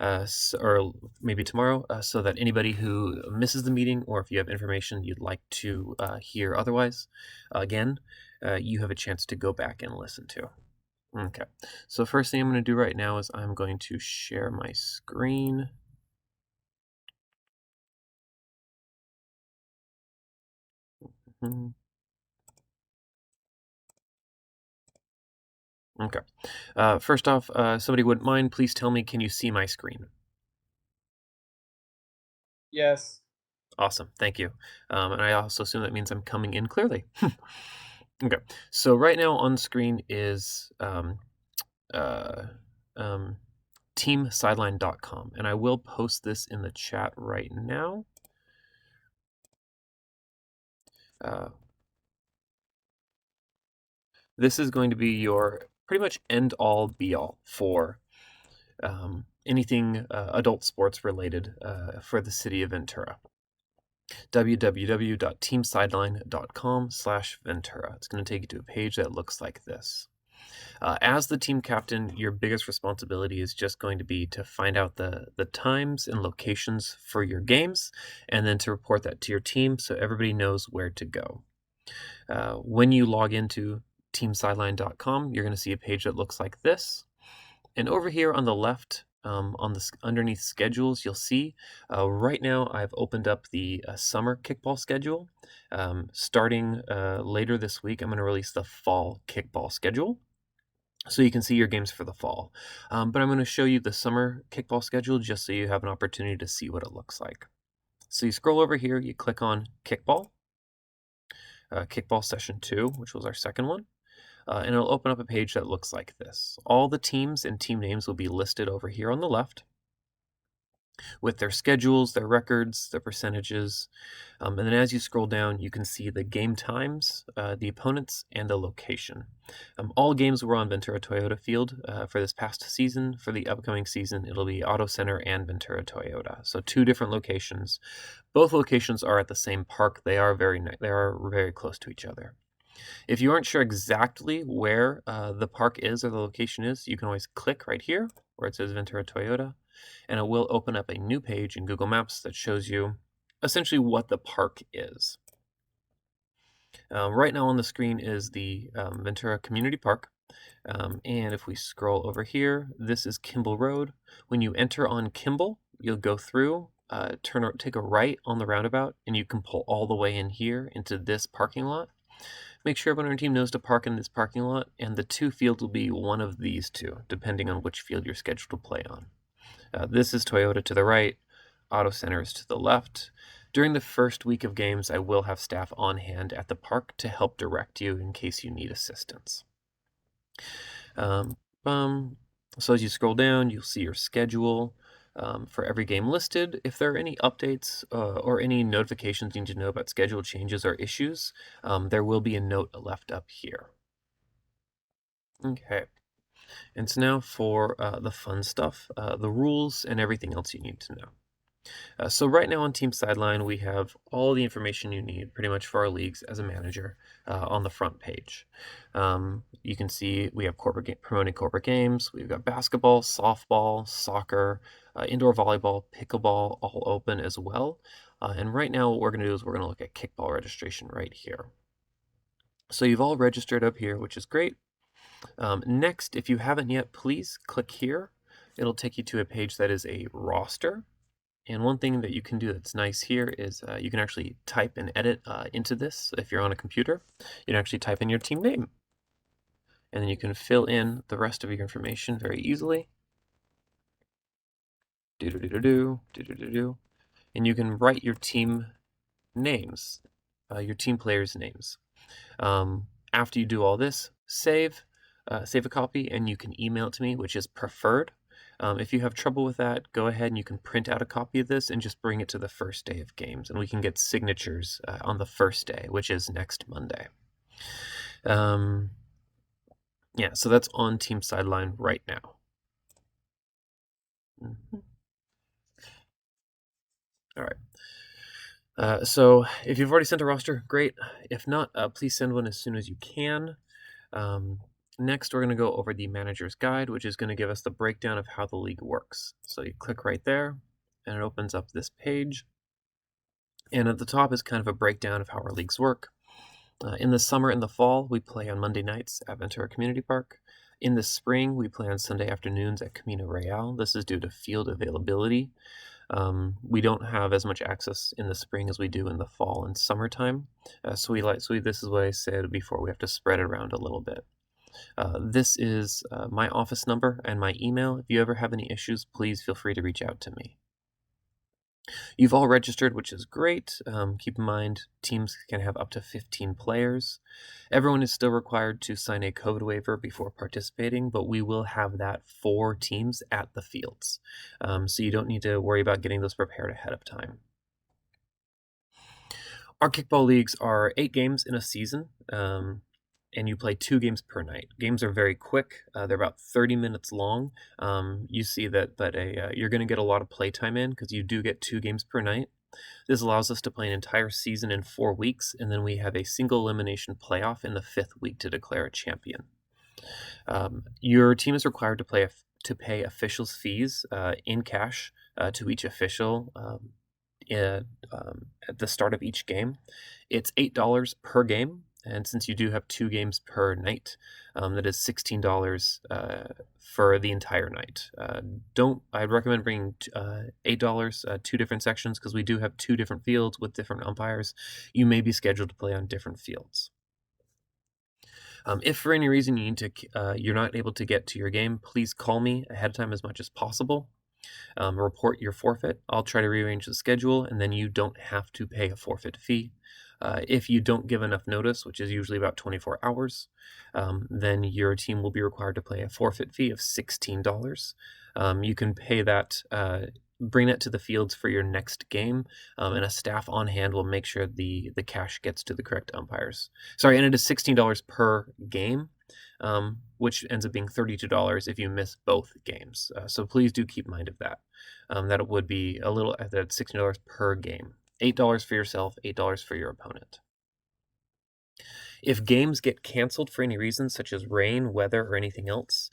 or maybe tomorrow, so that anybody who misses the meeting, or if you have information you'd like to hear otherwise, again, you have a chance to go back and listen to. Okay, so first thing I'm going to do right now is I'm going to share my screen. Mhm. Okay. First off, somebody wouldn't mind, please tell me, can you see my screen? Yes. Awesome, thank you. And I also assume that means I'm coming in clearly. Okay, so right now on screen is uh, um, teamsideline.com, and I will post this in the chat right now. Uh, this is going to be your pretty much end all be all for anything adult sports related for the city of Ventura. www.teamsideline.com/Ventura. It's going to take you to a page that looks like this. As the team captain, your biggest responsibility is just going to be to find out the times and locations for your games, and then to report that to your team so everybody knows where to go. When you log into teamsideline.com, you're going to see a page that looks like this. And over here on the left, on the underneath schedules, you'll see right now I've opened up the summer kickball schedule. Starting later this week, I'm going to release the fall kickball schedule, so you can see your games for the fall. But I'm going to show you the summer kickball schedule just so you have an opportunity to see what it looks like. So you scroll over here, you click on kickball, kickball session 2, which was our second one. And it'll open up a page that looks like this. All the teams and team names will be listed over here on the left with their schedules, their records, their percentages. And then as you scroll down, you can see the game times, the opponents, and the location. All games were on Ventura Toyota Field for this past season. For the upcoming season, it'll be Auto Center and Ventura Toyota. So 2 different locations. Both locations are at the same park. They are very close to each other. If you aren't sure exactly where the park is or the location is, you can always click right here where it says Ventura Toyota, and it will open up a new page in Google Maps that shows you essentially what the park is. Right now on the screen is the Ventura Community Park. And if we scroll over here, this is Kimball Road. When you enter on Kimball, you'll go through, take a right on the roundabout, and you can pull all the way in here into this parking lot. Make sure everyone on your team knows to park in this parking lot, and the 2 fields will be one of these 2, depending on which field you're scheduled to play on. This is Toyota to the right, Auto Center is to the left. During the first week of games, I will have staff on hand at the park to help direct you in case you need assistance. Um, so as you scroll down, you'll see your schedule for every game listed. If there are any updates or any notifications you need to know about schedule changes or issues, there will be a note left up here. Okay. And so now for the fun stuff, the rules and everything else you need to know. So right now on Team Sideline, we have all the information you need pretty much for our leagues as a manager on the front page. You can see we have promoting corporate games. We've got basketball, softball, soccer, indoor volleyball, pickleball, all open as well. And right now what we're going to do is we're going to look at kickball registration right here. So you've all registered up here, which is great. Next, if you haven't yet, please click here. It'll take you to a page that is a roster. And one thing that you can do that's nice here is you can actually type and edit into this. If you're on a computer, you can actually type in your team name. And then you can fill in the rest of your information very easily. Do-do-do-do-do, and you can write your team names, your team players' names. After you do all this, save a copy, and you can email it to me, which is preferred. If you have trouble with that, go ahead and you can print out a copy of this and just bring it to the first day of games, and we can get signatures on the first day, which is next Monday. Yeah, so that's on Team Sideline right now. All right. So if you've already sent a roster, great. If not, please send one as soon as you can. Next, we're going to go over the manager's guide, which is going to give us the breakdown of how the league works. So you click right there, and it opens up this page. And at the top is kind of a breakdown of how our leagues work. In the summer and the fall, we play on Monday nights at Ventura Community Park. In the spring, we play on Sunday afternoons at Camino Real. This is due to field availability. We don't have as much access in the spring as we do in the fall and summertime. This is what I said before, we have to spread it around a little bit. This is my office number and my email. If you ever have any issues, please feel free to reach out to me. You've all registered, which is great. Keep in mind, teams can have up to 15 players. Everyone is still required to sign a COVID waiver before participating, but we will have that for teams at the fields. So you don't need to worry about getting those prepared ahead of time. Our kickball leagues are 8 games in a season, and you play 2 games per night. Games are very quick. They're about 30 minutes long. You see that, but you're going to get a lot of playtime in because you do get 2 games per night. This allows us to play an entire season in 4 weeks, and then we have a single elimination playoff in the 5th week to declare a champion. Your team is required to pay officials' fees in cash to each official at the start of each game. It's $8 per game, and since you do have 2 games per night, that is $16 for the entire night. I'd recommend bringing $8, 2 different sections, because we do have 2 different fields with different umpires. You may be scheduled to play on different fields. If for any reason you're not able to get to your game, please call me ahead of time as much as possible. Report your forfeit. I'll try to rearrange the schedule, and then you don't have to pay a forfeit fee. If you don't give enough notice, which is usually about 24 hours, then your team will be required to pay a forfeit fee of $16. You can pay that, bring that to the fields for your next game, and a staff on hand will make sure the cash gets to the correct umpires. Sorry, and it is $16 per game, which ends up being $32 if you miss both games. So please do keep mind of that. That it would be that's $16 per game. $8 for yourself, $8 for your opponent. If games get canceled for any reason, such as rain, weather, or anything else,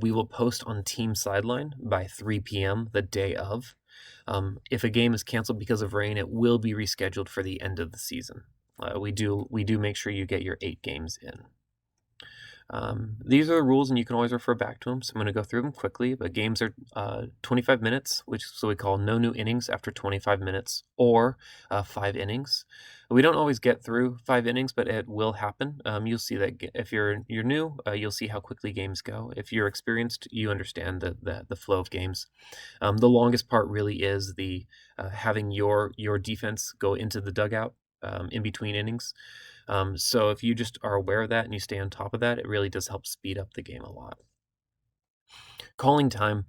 we will post on Team Sideline by 3 p.m. the day of. If a game is canceled because of rain, it will be rescheduled for the end of the season. We do make sure you get your 8 games in. These are the rules, and you can always refer back to them, so I'm going to go through them quickly. But games are 25 minutes, so we call no new innings after 25 minutes, or 5 innings. We don't always get through 5 innings, but it will happen. You'll see that if you're new, you'll see how quickly games go. If you're experienced, you understand the flow of games. The longest part really is the having your defense go into the dugout in between innings. So if you just are aware of that and you stay on top of that, it really does help speed up the game a lot. Calling time.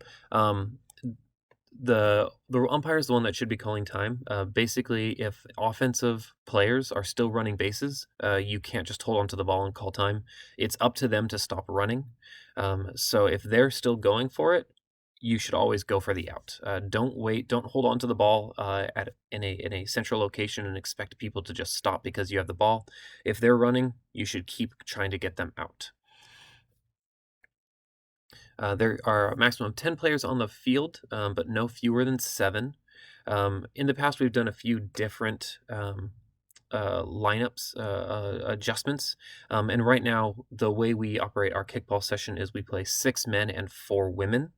The umpire is the one that should be calling time. Basically, if offensive players are still running bases, you can't just hold onto the ball and call time. It's up to them to stop running. So if they're still going for it, you should always go for the out. Don't wait. Don't hold on to the ball in a central location and expect people to just stop because you have the ball. If they're running, you should keep trying to get them out. There are a maximum of 10 players on the field, but no fewer than 7. In the past, we've done a few different lineups adjustments, and right now the way we operate our kickball session is we play 6 men and 4 women.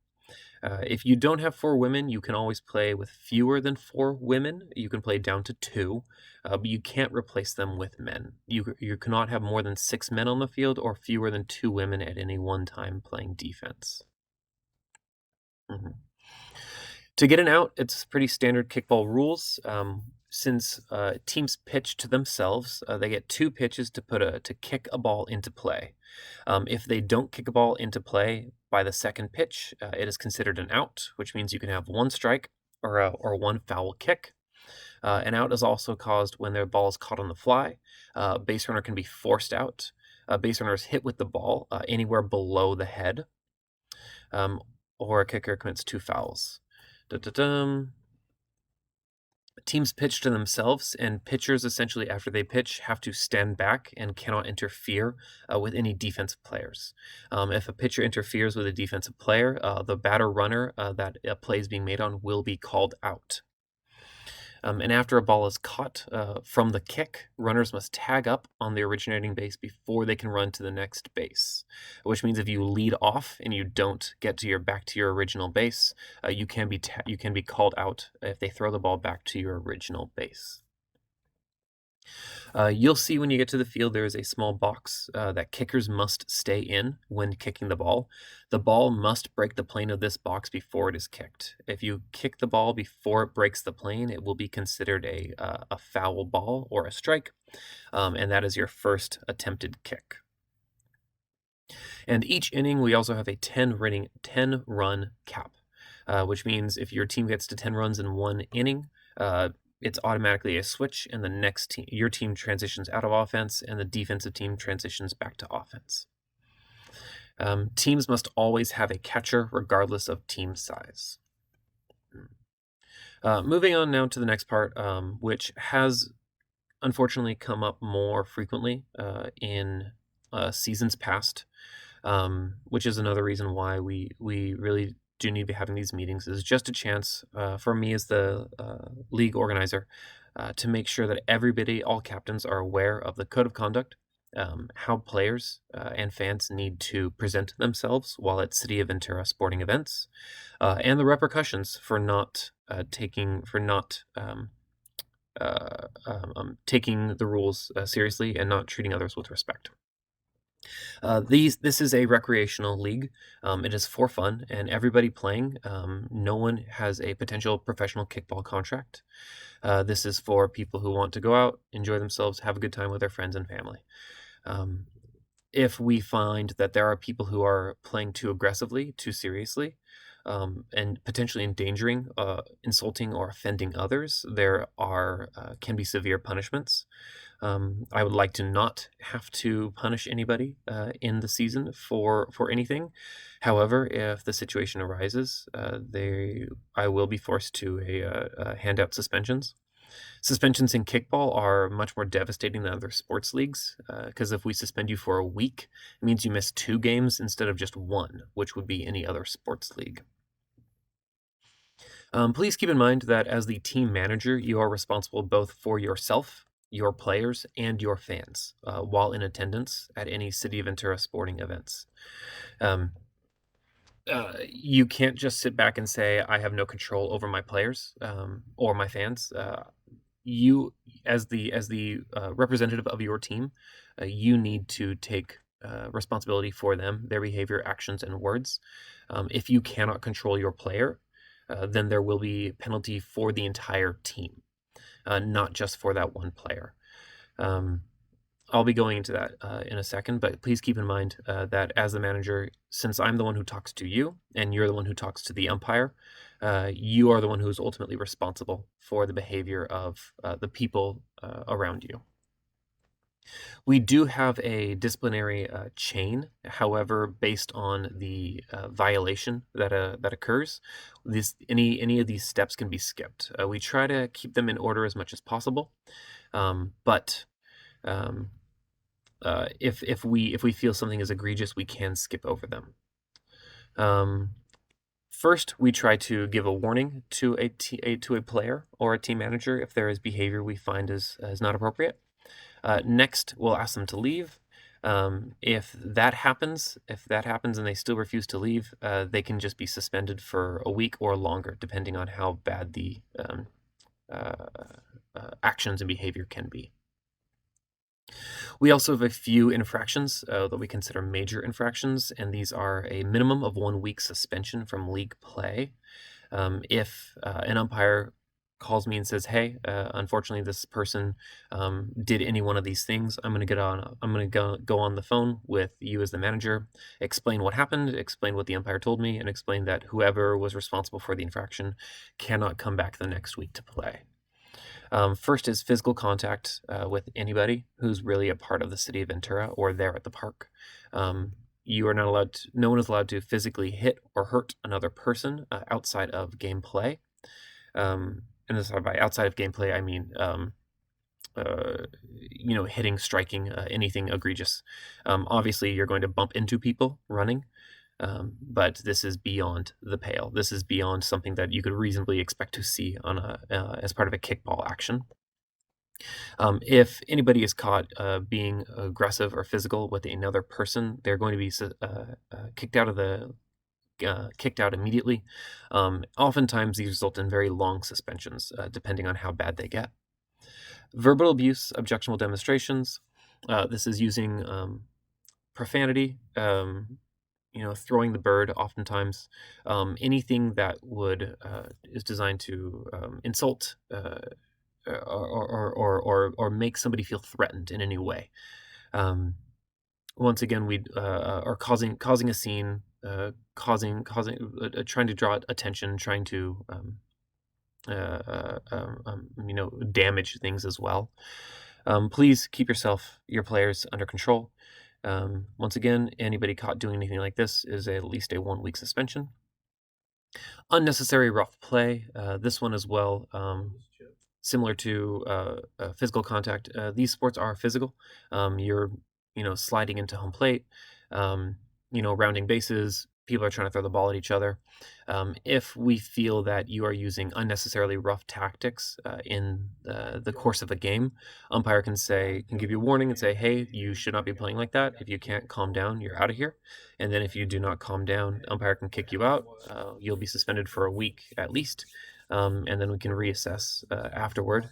If you don't have 4 women, you can always play with fewer than 4 women. You can play down to 2, but you can't replace them with men. You cannot have more than 6 men on the field or fewer than 2 women at any one time playing defense. Mhm. To get an out, it's pretty standard kickball rules. Since teams pitch to themselves, they get 2 pitches to kick a ball into play. If they don't kick a ball into play by the second pitch, it is considered an out, which means you can have 1 strike or 1 foul kick. An out is also caused when their ball is caught on the fly. Base runner can be forced out. Base runner is hit with the ball anywhere below the head, or a kicker commits 2 fouls. Teams pitch to themselves, and pitchers essentially, after they pitch, have to stand back and cannot interfere with any defensive players. If a pitcher interferes with a defensive player, the batter runner that a play is being made on will be called out. And after a ball is caught from the kick, runners must tag up on the originating base before they can run to the next base. Which means if you lead off and you don't get to your back to your original base, you can be called out if they throw the ball back to your original base. You'll see when you get to the field there is a small box that kickers must stay in when kicking the ball. The ball must break the plane of this box before it is kicked. If you kick the ball before it breaks the plane, it will be considered a foul ball or a strike, and that is your first attempted kick. And each inning, we also have a 10-run cap, which means if your team gets to 10 runs in one inning, it's automatically a switch, and the next team, your team transitions out of offense, and the defensive team transitions back to offense. Teams must always have a catcher, regardless of team size. Moving on now to the next part, which has unfortunately come up more frequently in seasons past, which is another reason why we really do need to be having these meetings, is just a chance for me as the league organizer to make sure that everybody, all captains, are aware of the code of conduct, how players and fans need to present themselves while at City of Ventura sporting events, and the repercussions for not taking the rules seriously and not treating others with respect. This is a recreational league. It is for fun, and everybody playing. No one has a potential professional kickball contract. This is for people who want to go out, enjoy themselves, have a good time with their friends and family. If we find that there are people who are playing too aggressively, too seriously, and potentially endangering, insulting, or offending others, there can be severe punishments. I would like to not have to punish anybody in the season for anything. However, if the situation arises, I will be forced to hand out suspensions. Suspensions in kickball are much more devastating than other sports leagues, because if we suspend you for a week, it means you miss 2 games instead of just 1, which would be any other sports league. Please keep in mind that as the team manager, you are responsible both for yourself, your players, and your fans while in attendance at any City of Ventura sporting events. You can't just sit back and say, I have no control over my players or my fans. You, as the representative of your team, you need to take responsibility for them, their behavior, actions, and words. If you cannot control your player, then there will be penalty for the entire team, not just for that one player. I'll be going into that in a second, but please keep in mind that as the manager, since I'm the one who talks to you and you're the one who talks to the umpire, you are the one who is ultimately responsible for the behavior of the people around you. We do have a disciplinary chain. However, based on the violation that occurs, any of these steps can be skipped. We try to keep them in order as much as possible, but if we feel something is egregious, we can skip over them. First, we try to give a warning to a player or a team manager if there is behavior we find is not appropriate. Next, we'll ask them to leave. If that happens and they still refuse to leave, they can just be suspended for a week or longer, depending on how bad the actions and behavior can be. We also have a few infractions that we consider major infractions, and these are a minimum of 1 week suspension from league play. If an umpire calls me and says, "Hey, unfortunately, this person did any one of these things," I'm going to go on the phone with you as the manager, explain what happened, explain what the umpire told me, and explain that whoever was responsible for the infraction cannot come back the next week to play. First is physical contact with anybody who's really a part of the City of Ventura or there at the park. You are not allowed to, no one is allowed to physically hit or hurt another person outside of gameplay. And and this by outside of gameplay, I mean hitting, striking, anything egregious. Obviously, you're going to bump into people running, but this is beyond the pale. This is beyond something that you could reasonably expect to see on as part of a kickball action. If anybody is caught being aggressive or physical with another person, they're going to be kicked out immediately. Oftentimes, these result in very long suspensions, depending on how bad they get. Verbal abuse, objectionable demonstrations. This is using profanity, throwing the bird. Oftentimes, anything that would is designed to insult or make somebody feel threatened in any way. Once again, we are causing a scene, causing trying to draw attention, trying to damage things as well. Please keep your players under control. Once again, anybody caught doing anything like this is at least a 1-week suspension. Unnecessary rough play. This one as well, similar to physical contact. These sports are physical. You're sliding into home plate, rounding bases. People are trying to throw the ball at each other. If we feel that you are using unnecessarily rough tactics in the course of a game, umpire can give you a warning and say, "Hey, you should not be playing like that. If you can't calm down, you're out of here." And then if you do not calm down, umpire can kick you out. You'll be suspended for a week at least, and then we can reassess afterward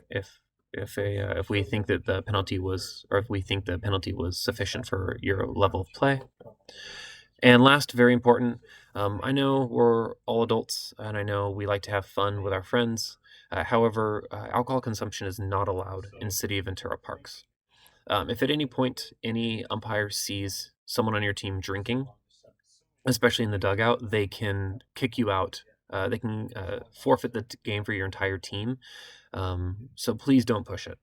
if we think that the penalty was, or if we think the penalty was sufficient for your level of play. And last, very important, I know we're all adults, and I know we like to have fun with our friends. However, alcohol consumption is not allowed in City of Ventura parks. If at any point any umpire sees someone on your team drinking, especially in the dugout, they can kick you out. They can forfeit the game for your entire team. So please don't push it.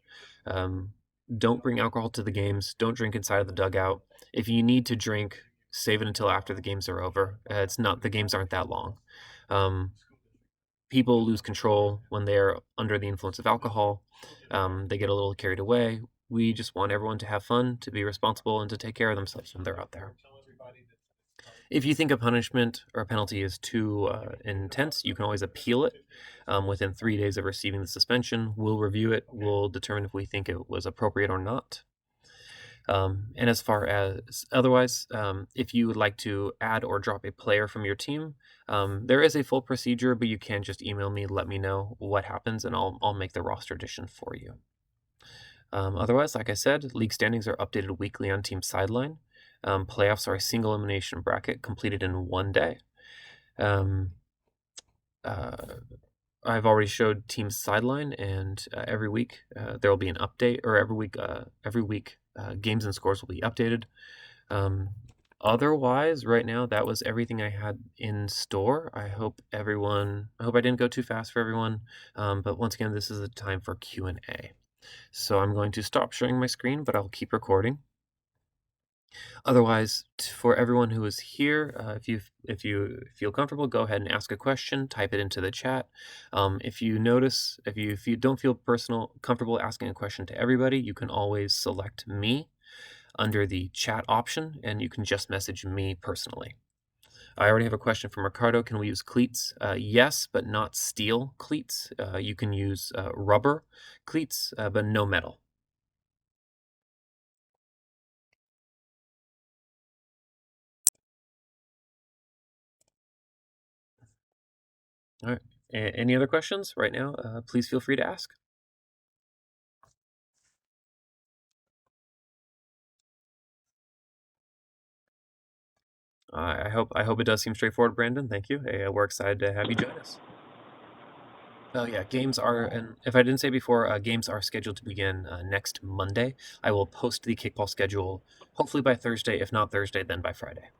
Don't bring alcohol to the games. Don't drink inside of the dugout. If you need to drink, save it until after the games are over. The games aren't that long. People lose control when they're under the influence of alcohol. They get a little carried away. We just want everyone to have fun, to be responsible, and to take care of themselves when they're out there. If you think a punishment or a penalty is too intense, you can always appeal it within 3 days of receiving the suspension. We'll review it. We'll determine if we think it was appropriate or not. And as far as otherwise, if you would like to add or drop a player from your team, there is a full procedure, but you can just email me, let me know what happens, and I'll make the roster addition for you. Otherwise, like I said, league standings are updated weekly on Team Sideline. Playoffs are a single elimination bracket completed in 1 day. I've already showed Team Sideline, and every week there will be an update, or every week games and scores will be updated. Otherwise, right now, that was everything I had in store. I hope I didn't go too fast for everyone, but once again, this is a time for Q&A. So I'm going to stop sharing my screen, but I'll keep recording. Otherwise, for everyone who is here, if you feel comfortable, go ahead and ask a question, type it into the chat. If you don't feel comfortable asking a question to everybody, you can always select me under the chat option, and you can just message me personally. I already have a question from Ricardo. Can we use cleats? Yes, but not steel cleats. You can use rubber cleats, but no metal. All right. Any other questions right now? Please feel free to ask. I hope it does seem straightforward, Brandon. Thank you. We're excited to have you join us. Oh yeah, games are, and if I didn't say before, games are scheduled to begin next Monday. I will post the kickball schedule hopefully by Thursday. If not Thursday, then by Friday.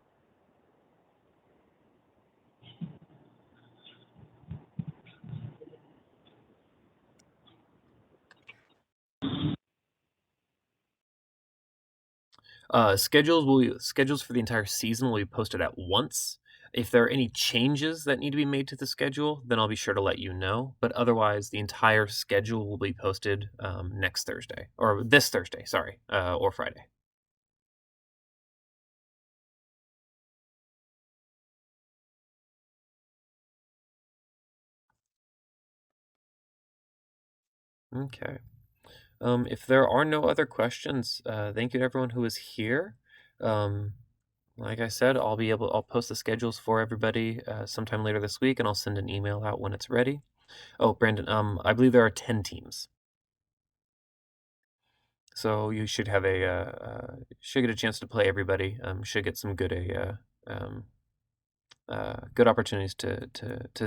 Schedules for the entire season will be posted at once. If there are any changes that need to be made to the schedule, then I'll be sure to let you know. But otherwise, the entire schedule will be posted next Thursday, or this Thursday, sorry, or Friday. Okay. If there are no other questions, thank you to everyone who is here. Um, like I said, I'll post the schedules for everybody sometime later this week, and I'll send an email out when it's ready. Oh, Brandon, I believe there are 10 teams. So you should have should get a chance to play everybody. Should get some good opportunities to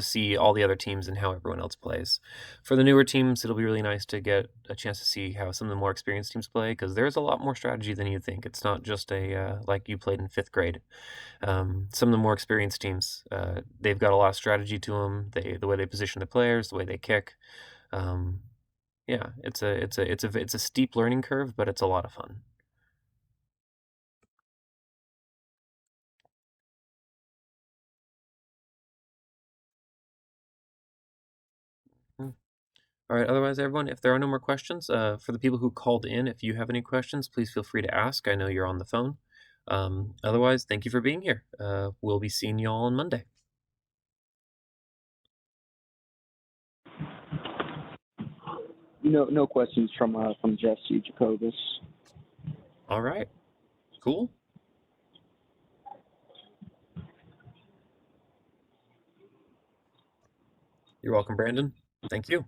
see all the other teams and how everyone else plays. For the newer teams, it'll be really nice to get a chance to see how some of the more experienced teams play because there's a lot more strategy than you think. It's not just like you played in fifth grade. Some of the more experienced teams, they've got a lot of strategy to them. The way they position the players, the way they kick. Um, yeah, it's a steep learning curve, but it's a lot of fun. Mm. All right. Otherwise, everyone, if there are no more questions, for the people who called in, if you have any questions, please feel free to ask. I know you're on the phone. Otherwise, thank you for being here. We'll be seeing you all on Monday. No questions from Jesse Jacobus. All right. Cool. You're welcome, Brandon. Thank you.